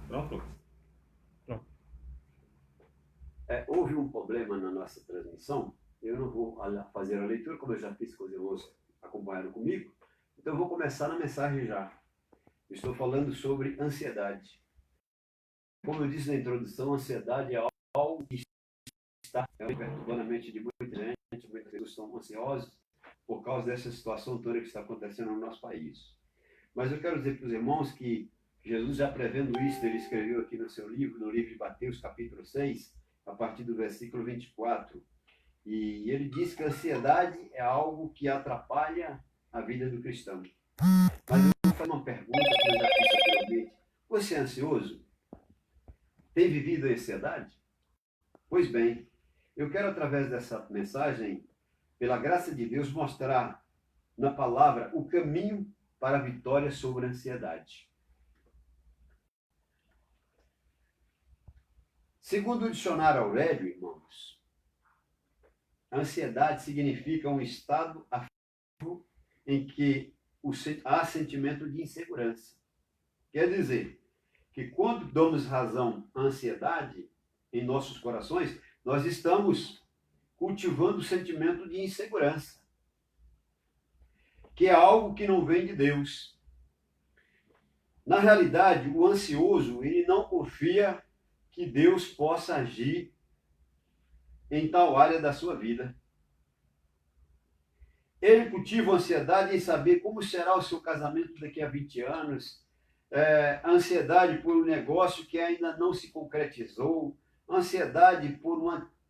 Pronto? Pronto. Houve um problema na nossa transmissão. Eu não vou fazer a leitura, como eu já fiz com os irmãos acompanhando comigo. Então eu vou começar na mensagem já. Estou falando sobre ansiedade. Como eu disse na introdução, ansiedade é algo que está perturbando a mente de muita gente. Muitas pessoas estão ansiosas por causa dessa situação toda que está acontecendo no nosso país. Mas eu quero dizer para os irmãos que Jesus, já prevendo isso, ele escreveu aqui no seu livro, no livro de Mateus, capítulo 6, a partir do versículo 24. E ele diz que a ansiedade é algo que atrapalha a vida do cristão. Mas eu vou fazer uma pergunta que eu já fiz anteriormente. Você é ansioso? Tem vivido a ansiedade? Pois bem, eu quero, através dessa mensagem, pela graça de Deus, mostrar na palavra o caminho para a vitória sobre a ansiedade. Segundo o dicionário Aurélio, irmãos, a ansiedade significa um estado afetivo em que há sentimento de insegurança. Quer dizer que quando damos razão à ansiedade em nossos corações, nós estamos cultivando o sentimento de insegurança, que é algo que não vem de Deus. Na realidade, o ansioso, ele não confia que Deus possa agir em tal área da sua vida. Ele cultiva a ansiedade em saber como será o seu casamento daqui a 20 anos, a ansiedade por um negócio que ainda não se concretizou, ansiedade por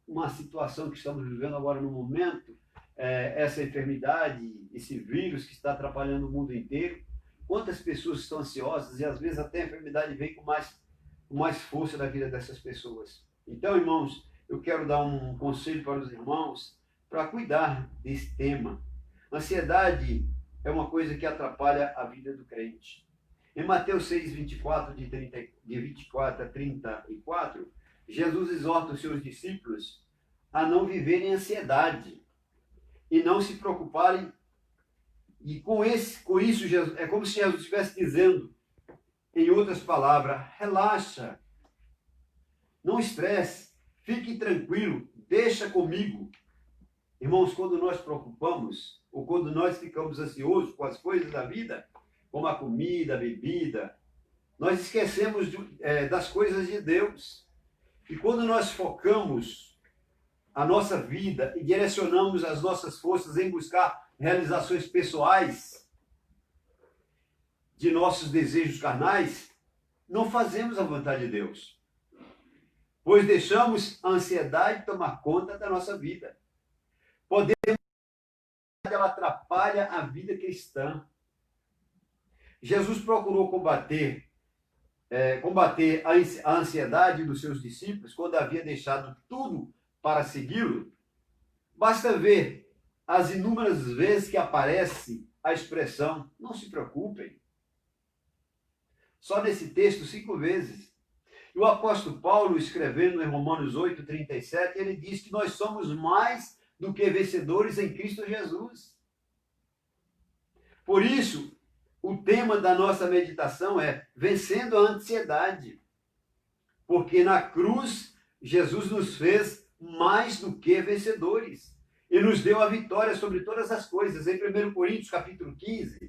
uma situação que estamos vivendo agora no momento, essa enfermidade, esse vírus que está atrapalhando o mundo inteiro. Quantas pessoas estão ansiosas e às vezes até a enfermidade vem com mais força na vida dessas pessoas. Então, irmãos, eu quero dar um conselho para os irmãos para cuidar desse tema. Ansiedade é uma coisa que atrapalha a vida do crente. Em Mateus 6, 24, de 24 a 34, Jesus exorta os seus discípulos a não viverem ansiedade e não se preocuparem. E com isso, Jesus, é como se Jesus estivesse dizendo, em outras palavras, relaxa, não estresse, fique tranquilo, deixa comigo. Irmãos, quando nós preocupamos, ou quando nós ficamos ansiosos com as coisas da vida, como a comida, a bebida, nós esquecemos das coisas de Deus. E quando nós focamos a nossa vida e direcionamos as nossas forças em buscar realizações pessoais de nossos desejos carnais, não fazemos a vontade de Deus, pois deixamos a ansiedade tomar conta da nossa vida. Ela atrapalha a vida cristã. Jesus procurou combater a ansiedade dos seus discípulos quando havia deixado tudo para segui-lo. Basta ver as inúmeras vezes que aparece a expressão não se preocupem. Só nesse texto 5 vezes. E o apóstolo Paulo, escrevendo em Romanos 8, 37, ele diz que nós somos mais do que vencedores em Cristo Jesus. Por isso, o tema da nossa meditação é vencendo a ansiedade. Porque na cruz, Jesus nos fez mais do que vencedores. E nos deu a vitória sobre todas as coisas. Em 1 Coríntios, capítulo 15,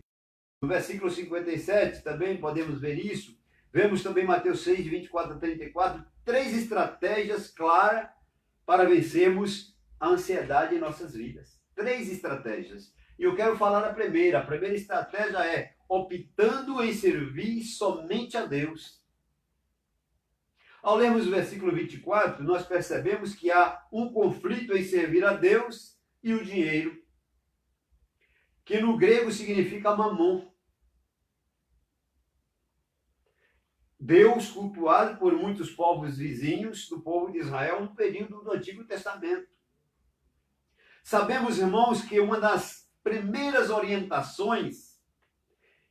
no versículo 57, também podemos ver isso. Vemos também Mateus 6, de 24 a 34, 3 estratégias claras para vencermos a ansiedade em nossas vidas. 3 estratégias. E eu quero falar da primeira. A primeira estratégia é optando em servir somente a Deus. Ao lermos o versículo 24, nós percebemos que há um conflito em servir a Deus e o dinheiro, que no grego significa mamon. Deus cultuado por muitos povos vizinhos do povo de Israel no período do Antigo Testamento. Sabemos, irmãos, que uma das primeiras orientações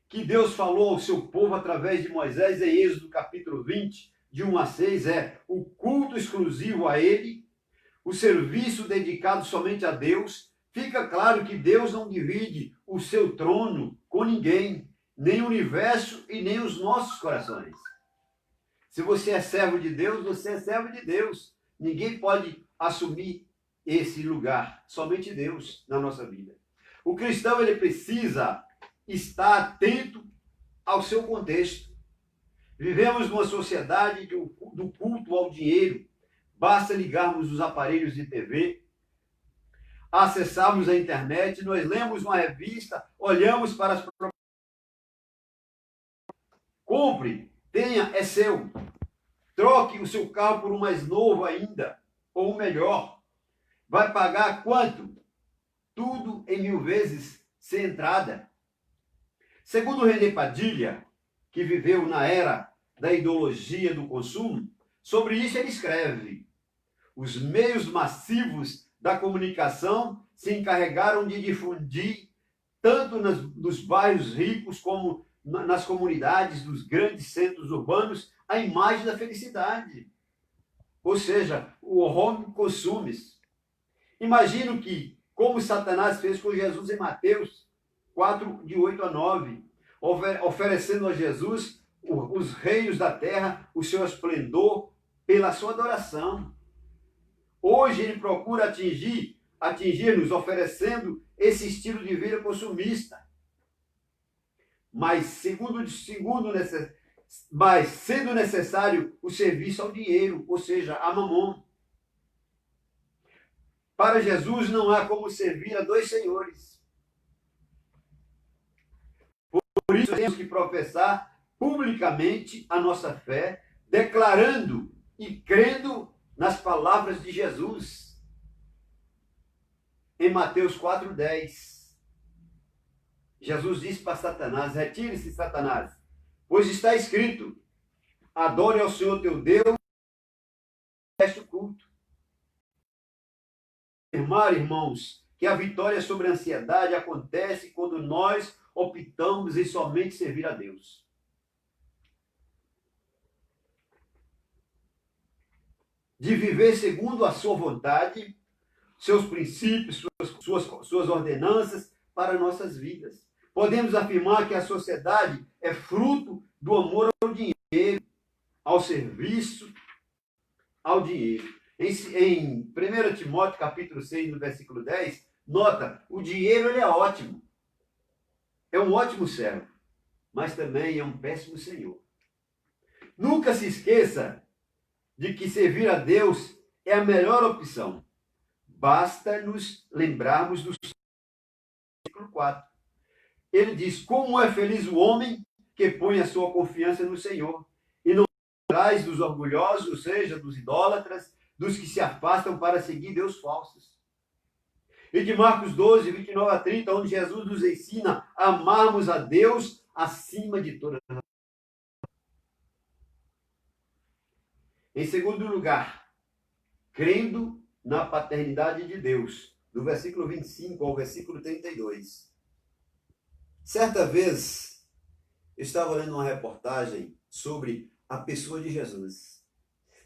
que Deus falou ao seu povo através de Moisés, em Êxodo capítulo 20, de 1 a 6, é o culto exclusivo a Ele, o serviço dedicado somente a Deus. Fica claro que Deus não divide o seu trono com ninguém, nem o universo e nem os nossos corações. Se você é servo de Deus, você é servo de Deus. Ninguém pode assumir esse lugar, somente Deus na nossa vida. O cristão, ele precisa estar atento ao seu contexto. Vivemos numa sociedade do culto ao dinheiro. Basta ligarmos os aparelhos de TV, acessarmos a internet, nós lemos uma revista, olhamos para as propagandas. Compre, tenha, é seu. Troque o seu carro por um mais novo ainda, ou um melhor. Vai pagar quanto? Tudo em 1000 vezes sem entrada. Segundo René Padilha, que viveu na era da ideologia do consumo, sobre isso ele escreve: os meios massivos da comunicação se encarregaram de difundir, tanto nos bairros ricos como nas comunidades dos grandes centros urbanos, a imagem da felicidade. Ou seja, o home consumes. Imagino que, como Satanás fez com Jesus em Mateus 4, de 8 a 9, oferecendo a Jesus os reinos da terra, o seu esplendor, pela sua adoração. Hoje ele procura atingir-nos oferecendo esse estilo de vida consumista. Mas sendo necessário o serviço ao dinheiro, ou seja, a mamon. Para Jesus não há como servir a dois senhores. Por isso temos que professar publicamente a nossa fé, declarando e crendo nas palavras de Jesus. Em Mateus 4:10, Jesus disse para Satanás: retire-se, Satanás, pois está escrito: adore ao Senhor teu Deus e preste o culto. Afirmar, irmãos, que a vitória sobre a ansiedade acontece quando nós optamos em somente servir a Deus. De viver segundo a sua vontade, seus princípios, suas ordenanças para nossas vidas. Podemos afirmar que a sociedade é fruto do amor ao dinheiro, ao serviço, ao dinheiro. Em 1 Timóteo, capítulo 6, no versículo 10, nota, o dinheiro ele é ótimo. É um ótimo servo, mas também é um péssimo senhor. Nunca se esqueça de que servir a Deus é a melhor opção. Basta nos lembrarmos do versículo 4. Ele diz: como é feliz o homem que põe a sua confiança no Senhor e não atrás dos orgulhosos, ou seja, dos idólatras, dos que se afastam para seguir Deus falsos. E de Marcos 12, 29 a 30, onde Jesus nos ensina a amarmos a Deus acima de todas as. Em segundo lugar, crendo na paternidade de Deus, do versículo 25 ao versículo 32. Certa vez, eu estava lendo uma reportagem sobre a pessoa de Jesus.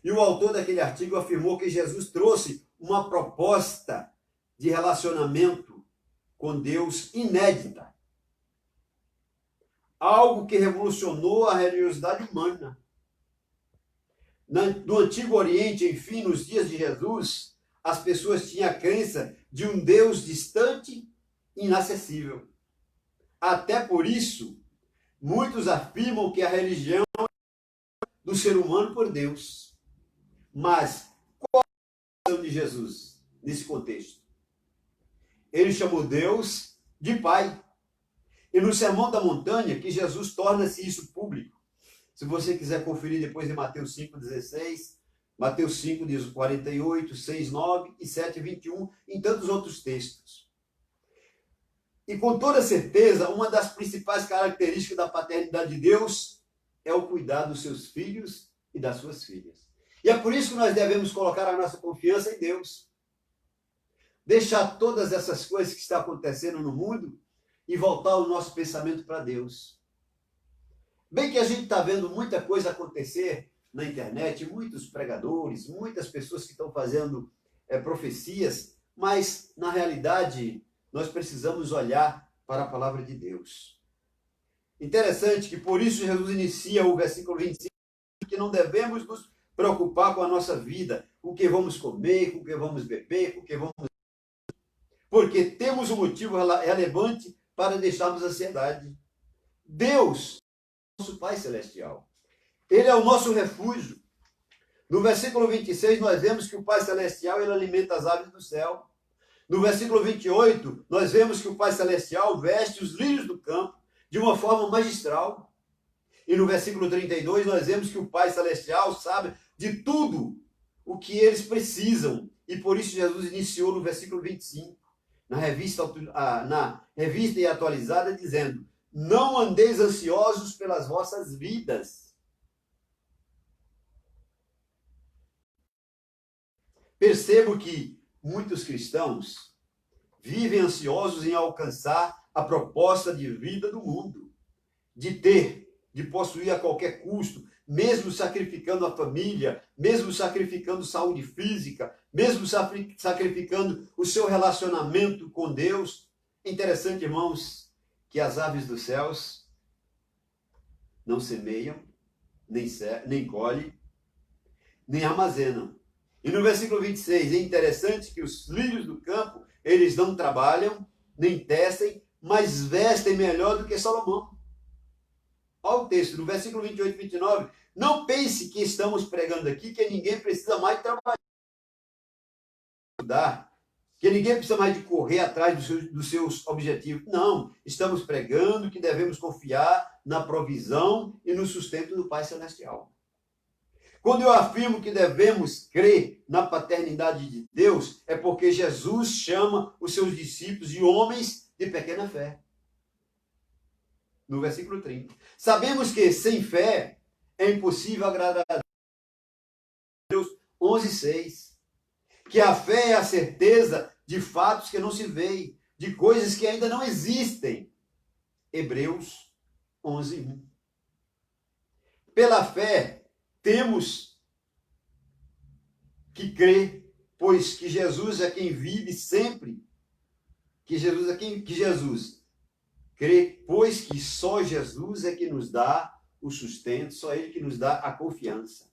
E o autor daquele artigo afirmou que Jesus trouxe uma proposta de relacionamento com Deus inédita. Algo que revolucionou a religiosidade humana. No Antigo Oriente, enfim, nos dias de Jesus, as pessoas tinham a crença de um Deus distante e inacessível. Até por isso, muitos afirmam que a religião é do ser humano por Deus. Mas qual é a razão de Jesus nesse contexto? Ele chamou Deus de Pai. E no Sermão da Montanha, que Jesus torna-se isso público. Se você quiser conferir depois em Mateus 5,16, Mateus 5, 48, 6, 9 e 7, 21, em tantos outros textos. E com toda certeza, uma das principais características da paternidade de Deus é o cuidar dos seus filhos e das suas filhas. E é por isso que nós devemos colocar a nossa confiança em Deus. Deixar todas essas coisas que estão acontecendo no mundo e voltar o nosso pensamento para Deus. Bem que a gente está vendo muita coisa acontecer na internet, muitos pregadores, muitas pessoas que estão fazendo profecias, mas, na realidade, nós precisamos olhar para a palavra de Deus. Interessante que, por isso, Jesus inicia o versículo 25, que não devemos nos preocupar com a nossa vida, com o que vamos comer, com o que vamos beber, com o que vamos... Porque temos um motivo relevante para deixarmos a ansiedade. Deus, nosso Pai Celestial, Ele é o nosso refúgio. No versículo 26, nós vemos que o Pai Celestial, Ele alimenta as aves do céu. No versículo 28, nós vemos que o Pai Celestial veste os lírios do campo de uma forma magistral. E no versículo 32, nós vemos que o Pai Celestial sabe de tudo o que eles precisam. E por isso Jesus iniciou no versículo 25, na revista e atualizada, dizendo: não andeis ansiosos pelas vossas vidas. Percebo que muitos cristãos vivem ansiosos em alcançar a proposta de vida do mundo, de ter, de possuir a qualquer custo, mesmo sacrificando a família, mesmo sacrificando saúde física, mesmo sacrificando o seu relacionamento com Deus. Interessante, irmãos, que as aves dos céus não semeiam, nem colhem, nem armazenam. E no versículo 26, é interessante que os lírios do campo, eles não trabalham, nem tecem, mas vestem melhor do que Salomão. Olha o texto, no versículo 28 e 29, não pense que estamos pregando aqui que ninguém precisa mais trabalhar, que ninguém precisa mais de correr atrás dos seus objetivos. Não, estamos pregando que devemos confiar na provisão e no sustento do Pai Celestial. Quando eu afirmo que devemos crer na paternidade de Deus, é porque Jesus chama os seus discípulos de homens de pequena fé. No versículo 30. Sabemos que sem fé é impossível agradar a Deus. 11:6. Que a fé é a certeza de fatos que não se veem, de coisas que ainda não existem. Hebreus 11:1. Pela fé, temos que crer, pois que Jesus é quem vive sempre, que Jesus crê, pois que só Jesus é que nos dá o sustento, só Ele que nos dá a confiança.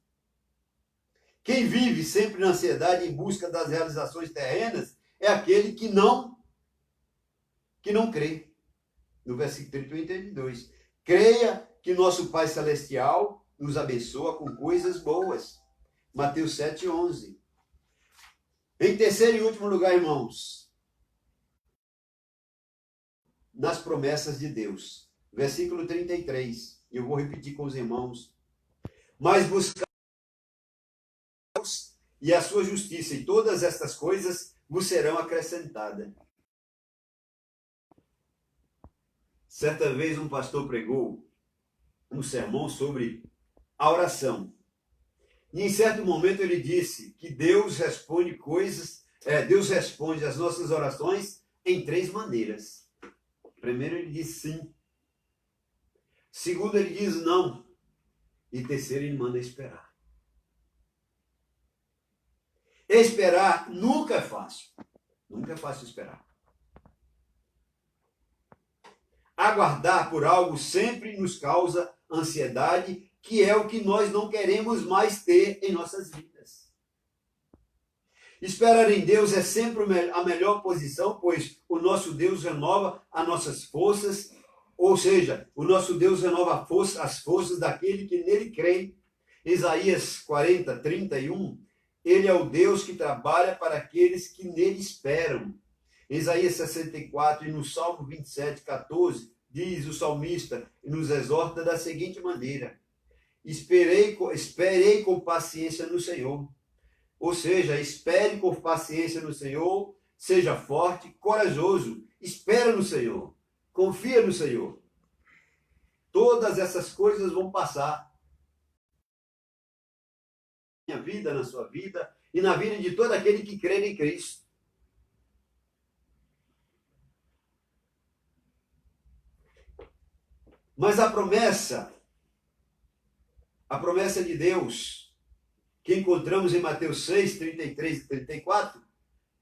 Quem vive sempre na ansiedade em busca das realizações terrenas é aquele que não crê. No versículo 31 e 32. Creia que nosso Pai Celestial nos abençoa com coisas boas. Mateus 7:11. Em terceiro e último lugar, irmãos, nas promessas de Deus. Versículo 33. Eu vou repetir com os irmãos. Mas buscar Deus e a sua justiça, e todas estas coisas vos serão acrescentadas. Certa vez um pastor pregou um sermão sobre a oração. E em certo momento ele disse que Deus responde às nossas orações em 3 maneiras. Primeiro ele diz sim. Segundo ele diz não. E terceiro ele manda esperar. Esperar nunca é fácil. Nunca é fácil esperar. Aguardar por algo sempre nos causa ansiedade, que é o que nós não queremos mais ter em nossas vidas. Esperar em Deus é sempre a melhor posição, pois o nosso Deus renova as nossas forças, ou seja, o nosso Deus renova as forças daquele que nele crê. Isaías 40:31, ele é o Deus que trabalha para aqueles que nele esperam. Isaías 64 e no Salmo 27:14, diz o salmista e nos exorta da seguinte maneira: esperei com paciência no Senhor. Ou seja, espere com paciência no Senhor, seja forte, corajoso, espera no Senhor, confia no Senhor. Todas essas coisas vão passar. Na minha vida, na sua vida e na vida de todo aquele que crê em Cristo. Mas a promessa de Deus, que encontramos em Mateus 6, 33 e 34,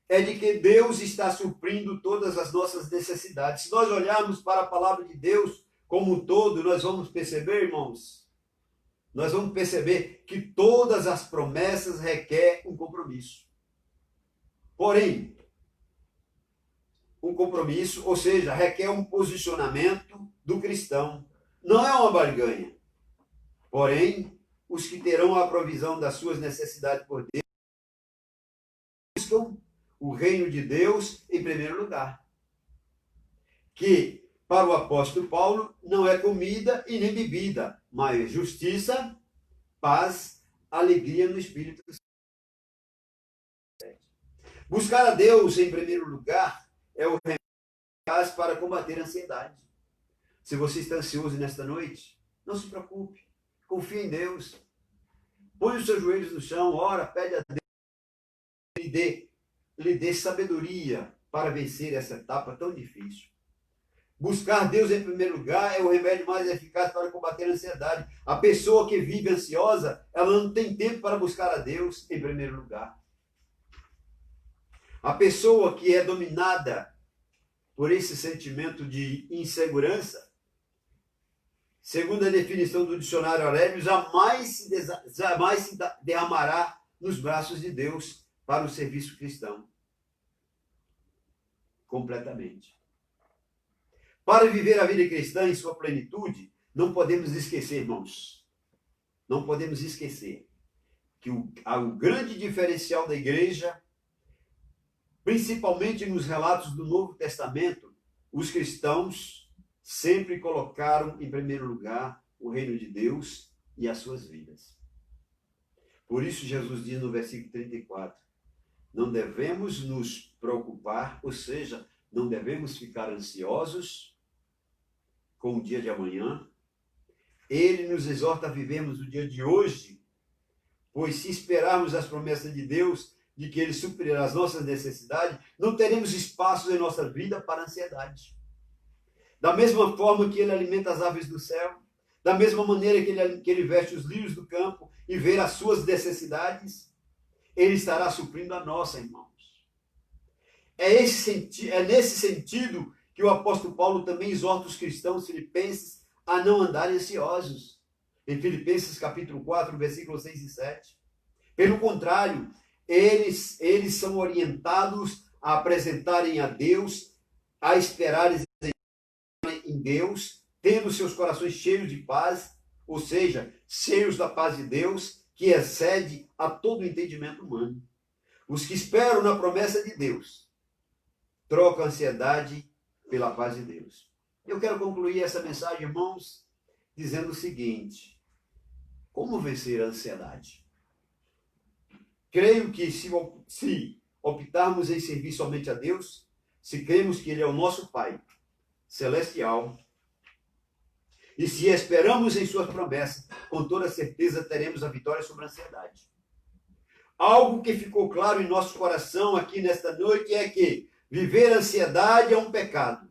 é de que Deus está suprindo todas as nossas necessidades. Se nós olharmos para a palavra de Deus como um todo, nós vamos perceber, irmãos, nós vamos perceber que todas as promessas requerem um compromisso. Porém, um compromisso, ou seja, requer um posicionamento do cristão. Não é uma barganha. Porém, os que terão a provisão das suas necessidades por Deus buscam o reino de Deus em primeiro lugar. Que, para o apóstolo Paulo, não é comida e nem bebida, mas justiça, paz, alegria no Espírito Santo. Buscar a Deus em primeiro lugar é o remédio para combater a ansiedade. Se você está ansioso nesta noite, não se preocupe. Confie em Deus. Põe os seus joelhos no chão, ora, pede a Deus que lhe dê sabedoria para vencer essa etapa tão difícil. Buscar Deus em primeiro lugar é o remédio mais eficaz para combater a ansiedade. A pessoa que vive ansiosa, ela não tem tempo para buscar a Deus em primeiro lugar. A pessoa que é dominada por esse sentimento de insegurança, segundo a definição do dicionário Aurélio, jamais se derramará nos braços de Deus para o serviço cristão. Completamente. Para viver a vida cristã em sua plenitude, não podemos esquecer, irmãos, não podemos esquecer que o grande diferencial da igreja, principalmente nos relatos do Novo Testamento, os cristãos sempre colocaram em primeiro lugar o reino de Deus e as suas vidas. Por isso Jesus diz no versículo 34, não devemos nos preocupar, ou seja, não devemos ficar ansiosos com o dia de amanhã. Ele nos exorta a vivermos o dia de hoje, pois se esperarmos as promessas de Deus, de que Ele suprirá as nossas necessidades, não teremos espaço em nossa vida para ansiedade. Da mesma forma que Ele alimenta as aves do céu, da mesma maneira que ele veste os lírios do campo e vê as suas necessidades, Ele estará suprindo a nossa, irmãos. É nesse sentido que o apóstolo Paulo também exorta os cristãos filipenses a não andarem ansiosos. Em Filipenses capítulo 4, versículos 6 e 7. Pelo contrário, eles são orientados a apresentarem a Deus, a esperarem em Deus, tendo seus corações cheios de paz, ou seja, cheios da paz de Deus, que excede a todo o entendimento humano. Os que esperam na promessa de Deus trocam a ansiedade pela paz de Deus. Eu quero concluir essa mensagem, irmãos, dizendo o seguinte: como vencer a ansiedade? Creio que se optarmos em servir somente a Deus, se cremos que Ele é o nosso Pai celestial, e se esperamos em suas promessas, com toda certeza teremos a vitória sobre a ansiedade. Algo que ficou claro em nosso coração aqui nesta noite é que viver a ansiedade é um pecado,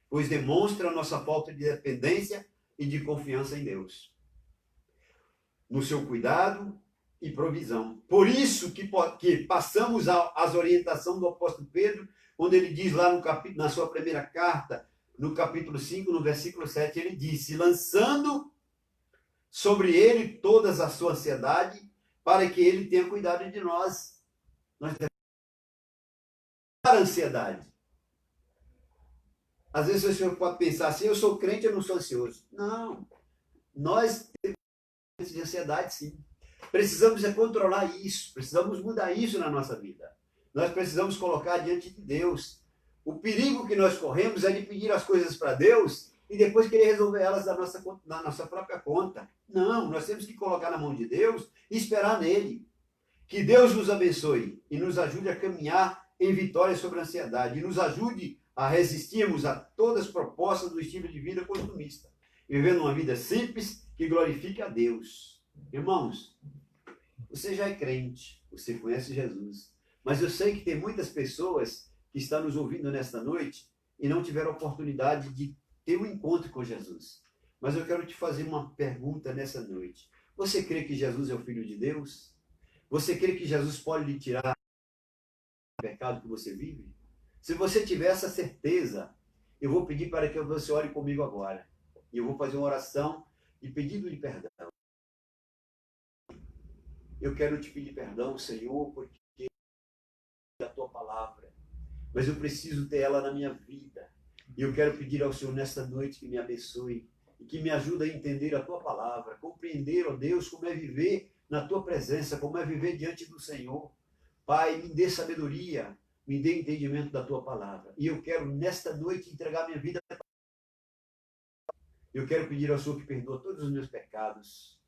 pois demonstra a nossa falta de dependência e de confiança em Deus, no seu cuidado e provisão. Por isso que passamos às orientações do apóstolo Pedro, onde ele diz lá na sua primeira carta, no capítulo 5, no versículo 7, ele disse, lançando sobre ele toda a sua ansiedade, para que ele tenha cuidado de nós. Nós devemos a ansiedade. Às vezes o senhor pode pensar assim, eu sou crente, eu não sou ansioso. Não, nós temos de ansiedade, sim. Precisamos controlar isso, precisamos mudar isso na nossa vida. Nós precisamos colocar diante de Deus. O perigo que nós corremos é de pedir as coisas para Deus e depois querer resolver elas na nossa própria conta. Não, nós temos que colocar na mão de Deus e esperar nele. Que Deus nos abençoe e nos ajude a caminhar em vitória sobre a ansiedade e nos ajude a resistirmos a todas as propostas do estilo de vida consumista, vivendo uma vida simples que glorifique a Deus. Irmãos, você já é crente, você conhece Jesus, mas eu sei que tem muitas pessoas que estão nos ouvindo nesta noite e não tiveram a oportunidade de ter um encontro com Jesus. Mas eu quero te fazer uma pergunta nessa noite. Você crê que Jesus é o Filho de Deus? Você crê que Jesus pode lhe tirar o pecado que você vive? Se você tiver essa certeza, eu vou pedir para que você ore comigo agora. E eu vou fazer uma oração de pedido de perdão. Eu quero te pedir perdão, Senhor, porque é a tua palavra, mas eu preciso ter ela na minha vida. E eu quero pedir ao Senhor nesta noite que me abençoe e que me ajude a entender a tua palavra, compreender, ó Deus, como é viver na tua presença, como é viver diante do Senhor. Pai, me dê sabedoria, me dê entendimento da tua palavra. E eu quero nesta noite entregar minha vida. Eu quero pedir ao Senhor que perdoa todos os meus pecados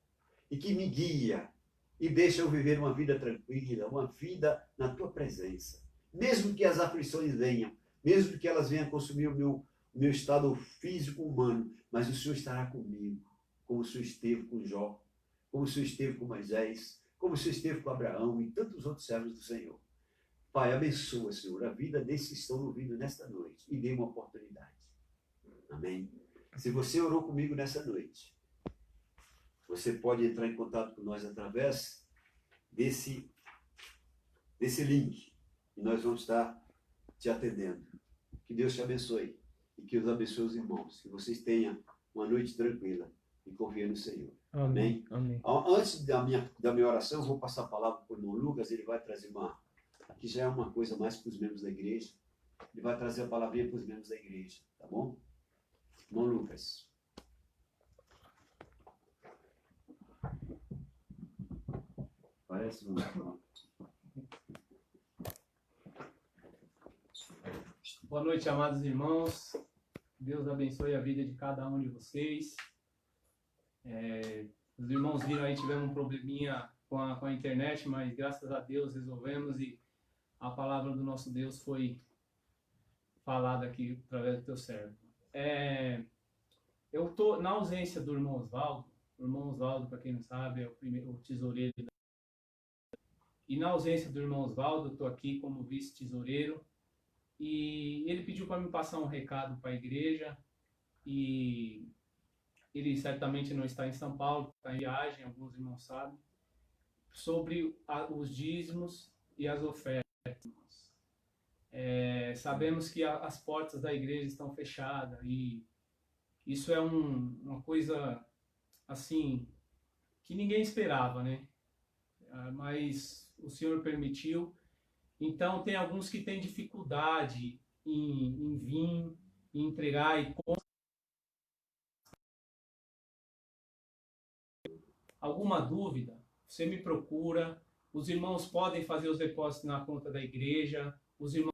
e que me guia e deixa eu viver uma vida tranquila, uma vida na tua presença. Mesmo que as aflições venham, mesmo que elas venham consumir o meu estado físico humano, mas o Senhor estará comigo, como o Senhor esteve com Jó, como o Senhor esteve com Moisés, como o Senhor esteve com Abraão e tantos outros servos do Senhor. Pai, abençoa, Senhor, a vida desses que estão ouvindo nesta noite e dê uma oportunidade. Amém. Se você orou comigo nessa noite, você pode entrar em contato com nós através desse link e nós vamos estar te atendendo. Que Deus te abençoe e que os abençoe os irmãos. Que vocês tenham uma noite tranquila e confiem no Senhor. Amém? Amém. Antes da minha oração, eu vou passar a palavra para o irmão Lucas. Ele vai trazer aqui já é uma coisa mais para os membros da igreja. Ele vai trazer a palavrinha para os membros da igreja, tá bom? Irmão Lucas. Parece um... Boa noite, amados irmãos. Deus abençoe a vida de cada um de vocês. Os irmãos viram aí, tivemos um probleminha com a internet, mas graças a Deus resolvemos e a palavra do nosso Deus foi falada aqui através do teu servo. Eu estou na ausência do irmão Oswaldo. O irmão Oswaldo, para quem não sabe, é o tesoureiro. E na ausência do irmão Oswaldo, eu estou aqui como vice-tesoureiro. E ele pediu para me passar um recado para a igreja. E ele certamente não está em São Paulo, está em viagem, alguns irmãos sabem, sobre os dízimos e as ofertas. Sabemos que as portas da igreja estão fechadas e isso é uma coisa assim que ninguém esperava, né? Mas o Senhor permitiu. Então tem alguns que têm dificuldade em vir, em entregar e alguma dúvida, você me procura. Os irmãos podem fazer os depósitos na conta da igreja. Os irmãos,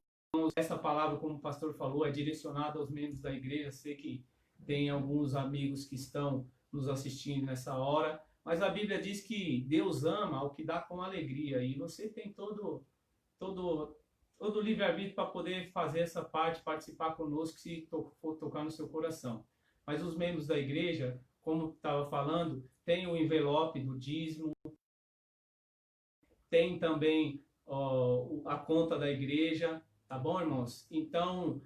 essa palavra, como o pastor falou, é direcionada aos membros da igreja. Sei que tem alguns amigos que estão nos assistindo nessa hora, mas a Bíblia diz que Deus ama o que dá com alegria, e você tem todo o livre-arbítrio para poder fazer essa parte, participar conosco, se for tocar no seu coração. Mas os membros da igreja, como estava falando, tem o envelope do dízimo, tem também a conta da igreja, tá bom, irmãos? Então,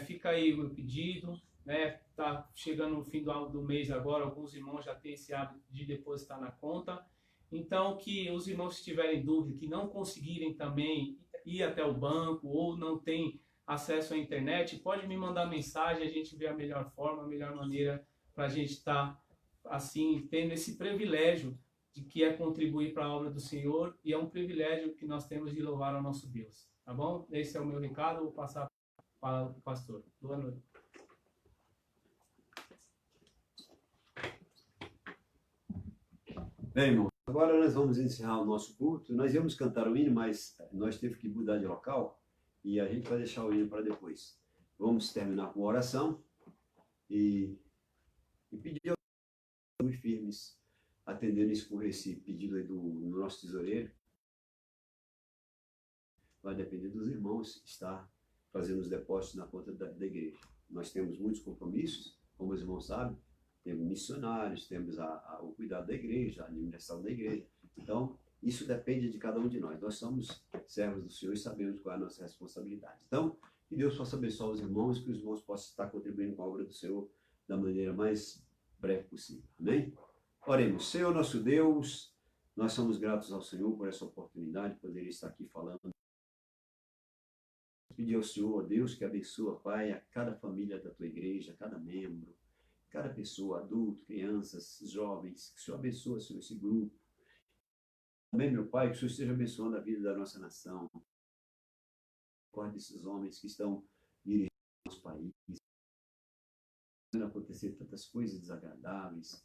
fica aí o meu pedido, né? Tá chegando no fim do mês agora, alguns irmãos já têm esse hábito de depositar na conta. Então, que os irmãos que tiverem dúvida, que não conseguirem também ir até o banco ou não tem acesso à internet, pode me mandar mensagem, a gente vê a melhor forma, a melhor maneira para a gente estar, assim, tendo esse privilégio de que é contribuir para a obra do Senhor, e é um privilégio que nós temos de louvar ao nosso Deus, tá bom? Esse é o meu recado, vou passar para o pastor. Boa noite. Bem, irmão, agora nós vamos encerrar o nosso culto. Nós íamos cantar o hino, mas nós tivemos que mudar de local e a gente vai deixar o hino para depois. Vamos terminar com uma oração e pedir aos muito firmes, atendendo esse pedido aí do nosso tesoureiro. Vai depender dos irmãos estar fazendo os depósitos na conta da igreja. Nós temos muitos compromissos, como os irmãos sabem. Temos missionários, temos o cuidado da igreja, a administração da igreja. Então, isso depende de cada um de nós. Nós somos servos do Senhor e sabemos qual é a nossa responsabilidade. Então, que Deus possa abençoar os irmãos, que os irmãos possam estar contribuindo com a obra do Senhor da maneira mais breve possível. Amém? Oremos. Senhor nosso Deus, nós somos gratos ao Senhor por essa oportunidade de poder estar aqui falando. Pedir ao Senhor, Deus, que abençoe, Pai, a cada família da tua igreja, a cada membro, cada pessoa, adulto, crianças, jovens, que o Senhor abençoe, Senhor, esse grupo. Também, meu Pai, que o Senhor esteja abençoando a vida da nossa nação. Acorde esses homens que estão dirigindo o nosso país, acontecer tantas coisas desagradáveis.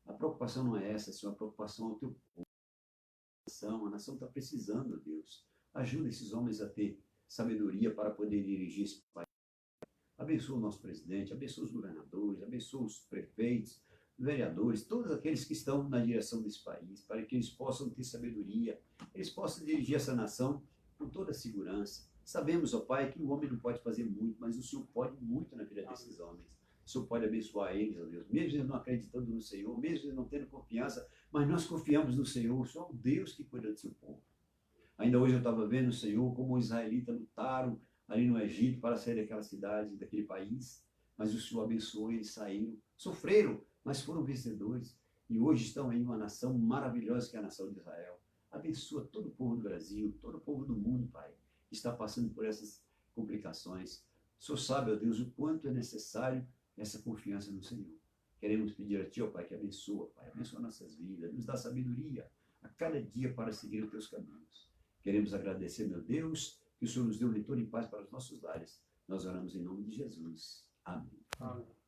A preocupação não é essa, Senhor, a preocupação é o teu povo. A nação está precisando, Deus. Ajuda esses homens a ter sabedoria para poder dirigir esse país. Abençoa o nosso presidente, abençoa os governadores, abençoa os prefeitos, vereadores, todos aqueles que estão na direção desse país, para que eles possam ter sabedoria, eles possam dirigir essa nação com toda a segurança. Sabemos, ó Pai, que o homem não pode fazer muito, mas o Senhor pode muito na vida desses homens. O Senhor pode abençoar eles, ó Deus, mesmo eles não acreditando no Senhor, mesmo eles não tendo confiança, mas nós confiamos no Senhor, só o Deus que cuida do seu povo. Ainda hoje eu estava vendo o Senhor, como os israelitas lutaram ali no Egito para sair daquela cidade, daquele país, mas o Senhor abençoou, eles saíram, sofreram, mas foram vencedores, e hoje estão em uma nação maravilhosa que é a nação de Israel. Abençoa todo o povo do Brasil, todo o povo do mundo, Pai, que está passando por essas complicações. O Senhor sabe, ó Deus, o quanto é necessário essa confiança no Senhor. Queremos pedir a Ti, ó Pai, que abençoa, Pai, abençoa nossas vidas, nos dá sabedoria a cada dia para seguir os Teus caminhos. Queremos agradecer, meu Deus, que o Senhor nos deu vitória e paz para os nossos lares. Nós oramos em nome de Jesus. Amém. Amém.